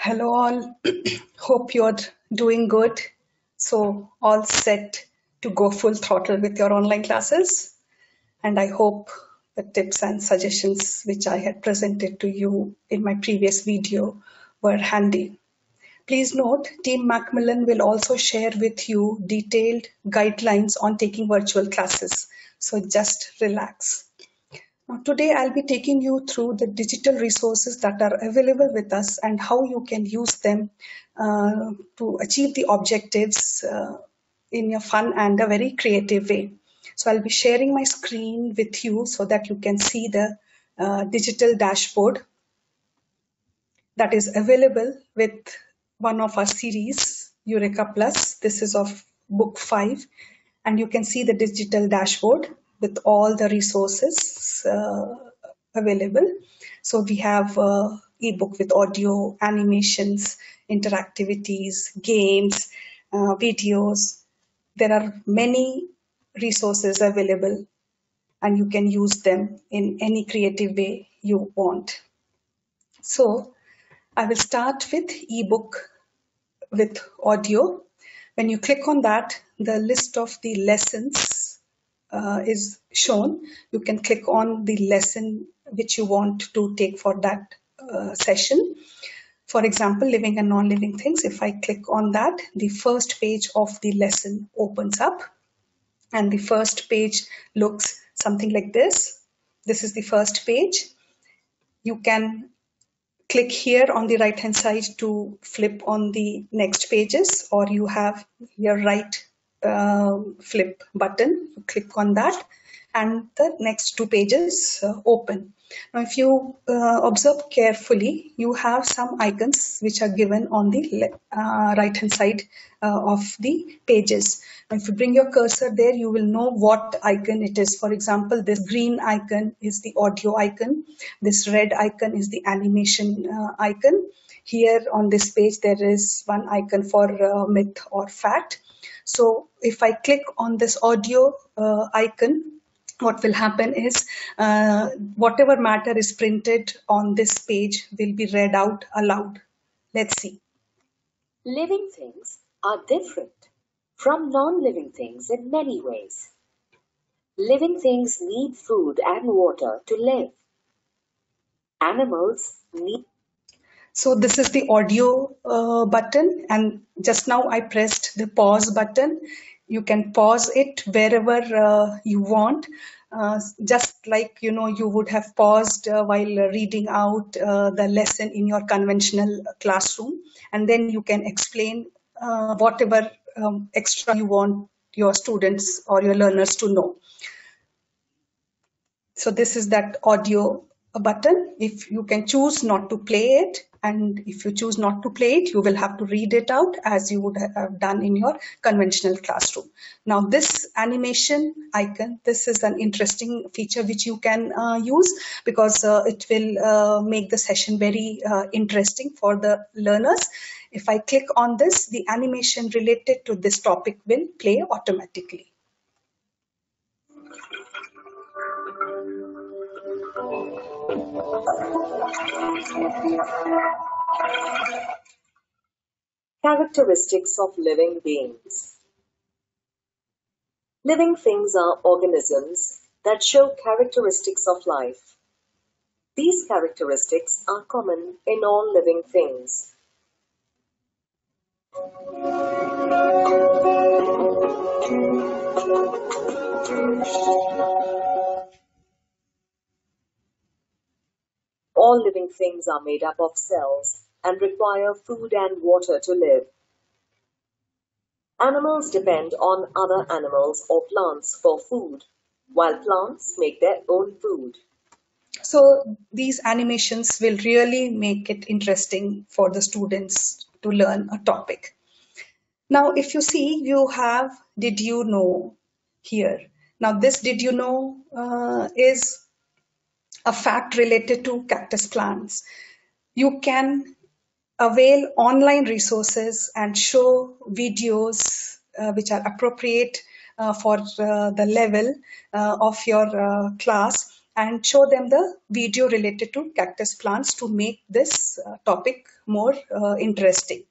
Hello all. Hope you're doing good. So all set to go full throttle with your online classes. And I hope the tips and suggestions which I had presented to you in my previous video were handy. Please note, Team Macmillan will also share with you detailed guidelines on taking virtual classes. So just relax. Now, today I'll be taking you through the digital resources that are available with us and how you can use them to achieve the objectives in a fun and a very creative way. So I'll be sharing my screen with you so that you can see the digital dashboard that is available with one of our series, Eureka Plus. This is of book 5, and you can see the digital dashboard with all the resources available. So we have ebook with audio, animations, interactivities, games, videos. There are many resources available, and you can use them in any creative way you want. So I will start with ebook with audio. When you click on that, the list of the lessons is shown. You can click on the lesson which you want to take for that session. For example, living and non-living things. If I click on that, the first page of the lesson opens up, and the first page looks something like this. This is the first page. You can click here on the right hand side to flip on the next pages, or you have your right flip button. You click on that and the next two pages open. Now if you observe carefully, you have some icons which are given on the right hand side of the pages. Now if you bring your cursor there, you will know what icon it is. For example, this green icon is the audio icon. This red icon is the animation icon. Here on this page, there is one icon for myth or fact. So if I click on this audio icon, what will happen is whatever matter is printed on this page will be read out aloud. Let's see. Living things are different from non-living things in many ways. Living things need food and water to live. Animals need. So this is the audio button, and just now I pressed the pause button. You can pause it wherever you want, just like you would have paused while reading out the lesson in your conventional classroom, and then you can explain whatever extra you want your students or your learners to know. So this is that audio button. If you can choose not to play it, and if you choose not to play it, you will have to read it out as you would have done in your conventional classroom. Now this animation icon, this is an interesting feature which you can use because it will make the session very interesting for the learners. If I click on this, the animation related to this topic will play automatically. Characteristics of living beings. Living things are organisms that show characteristics of life. These characteristics are common in all living things. All living things are made up of cells and require food and water to live. Animals depend on other animals or plants for food, while plants make their own food. So these animations will really make it interesting for the students to learn a topic. Now, if you see, you have did you know here. Now, this did you know is a fact related to cactus plants. You can avail online resources and show videos which are appropriate for the level of your class, and show them the video related to cactus plants to make this topic more interesting.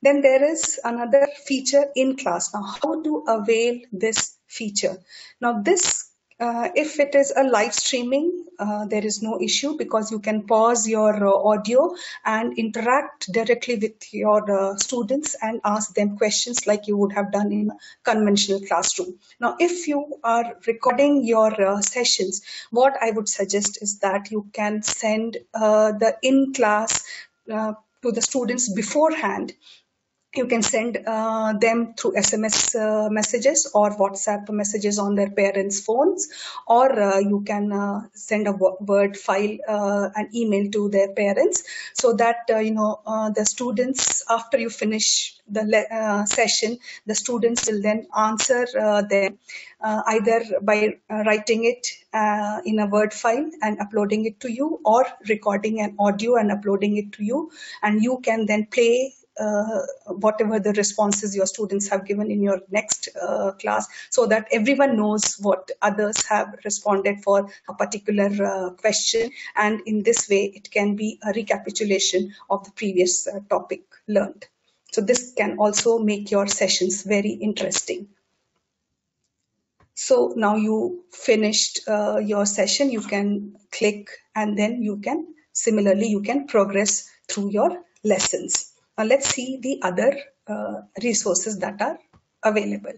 Then there is another feature in class. Now, how to avail this feature? Now, this, if it is a live streaming, there is no issue because you can pause your audio and interact directly with your students and ask them questions like you would have done in a conventional classroom. Now, if you are recording your sessions, what I would suggest is that you can send the in-class to the students beforehand. You can send them through SMS messages or WhatsApp messages on their parents' phones, or you can send a Word file, an email to their parents, so that the students, after you finish the session, the students will then answer them either by writing it in a Word file and uploading it to you, or recording an audio and uploading it to you, and you can then play whatever the responses your students have given in your next class, so that everyone knows what others have responded for a particular question. And in this way, it can be a recapitulation of the previous topic learned. So this can also make your sessions very interesting. So now you finished your session, you can click, and then you can progress through your lessons. Now let's see the other resources that are available.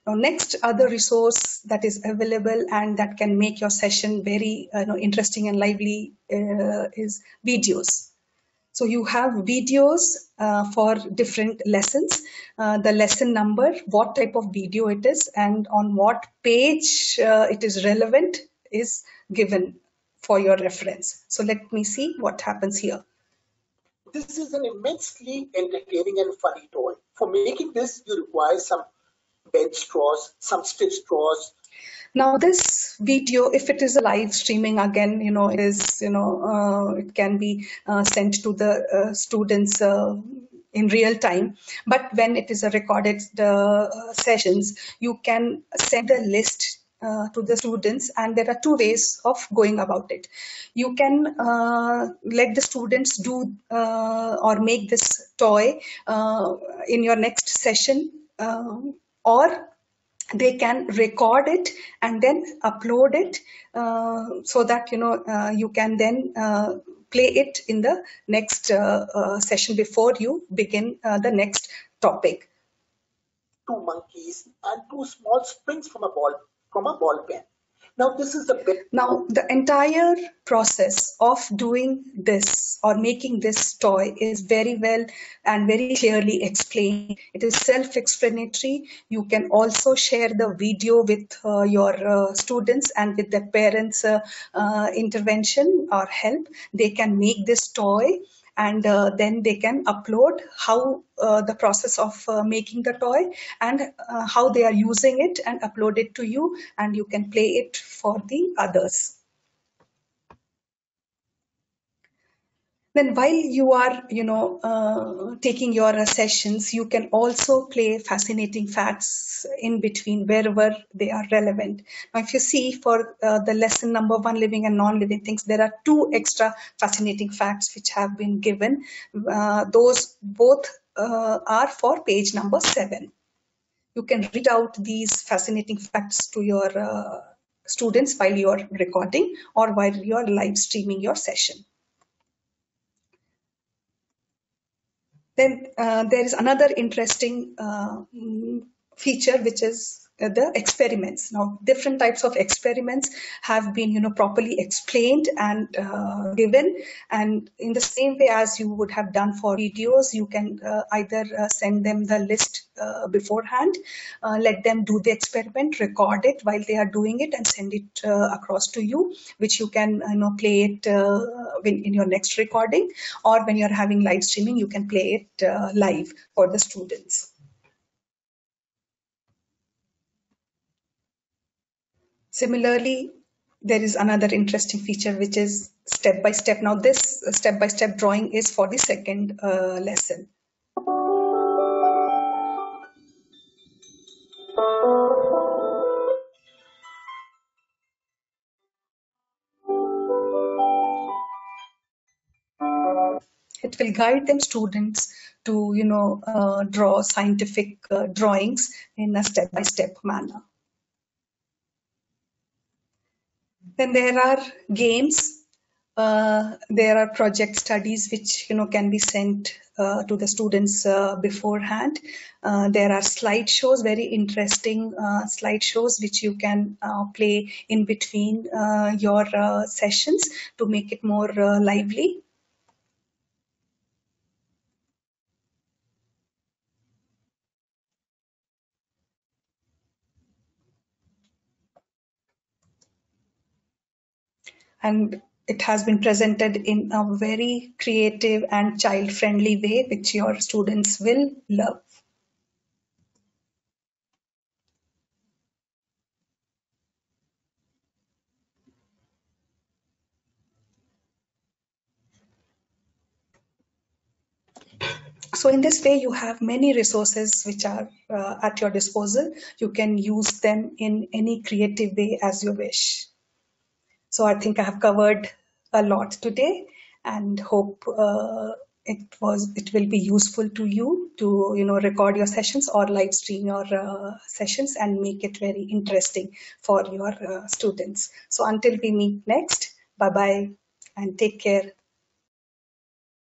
Now next other resource that is available and that can make your session very interesting and lively is videos. So you have videos for different lessons, the lesson number, what type of video it is, and on what page it is relevant is given for your reference. So let me see what happens here. This is an immensely entertaining and funny toy. For making this, you require some bench straws, some stiff straws. Now this video, if it is a live streaming, again, it is, it can be sent to the students in real time. But when it is a recorded sessions, you can send a list to the students, and there are two ways of going about it. You can let the students do or make this toy in your next session, or they can record it and then upload it, so that you can then play it in the next session before you begin the next topic. Two monkeys and two small springs from a ball pen. Now this is the bit. Now the entire process of doing this or making this toy is very well and very clearly explained. It is self-explanatory. You can also share the video with your students, and with their parents' intervention or help, they can make this toy, and then they can upload how the process of making the toy, and how they are using it, and upload it to you, and you can play it for the others. Then while you are taking your sessions, you can also play fascinating facts in between wherever they are relevant. Now if you see for the lesson number 1, living and non-living things, there are 2 extra fascinating facts which have been given. Those both are for page number 7. You can read out these fascinating facts to your students while you are recording or while you are live streaming your session. Then there is another interesting feature, which is the experiments. Now, different types of experiments have been, properly explained and given. And in the same way as you would have done for videos, you can either send them the list beforehand, let them do the experiment, record it while they are doing it, and send it across to you, which you can play it in your next recording, or when you're having live streaming, you can play it live for the students. Similarly, there is another interesting feature, which is step by step. Now this step by step drawing is for the second lesson. It will guide them students to, draw scientific drawings in a step-by-step manner. Then there are games. There are project studies which can be sent to the students beforehand. There are slideshows, very interesting slideshows which you can play in between your sessions to make it more lively. And it has been presented in a very creative and child-friendly way, which your students will love. So in this way, you have many resources which are at your disposal. You can use them in any creative way as you wish. So I think I have covered a lot today, and hope it will be useful to you to record your sessions or live stream your sessions and make it very interesting for your students. So until we meet next, bye bye and take care.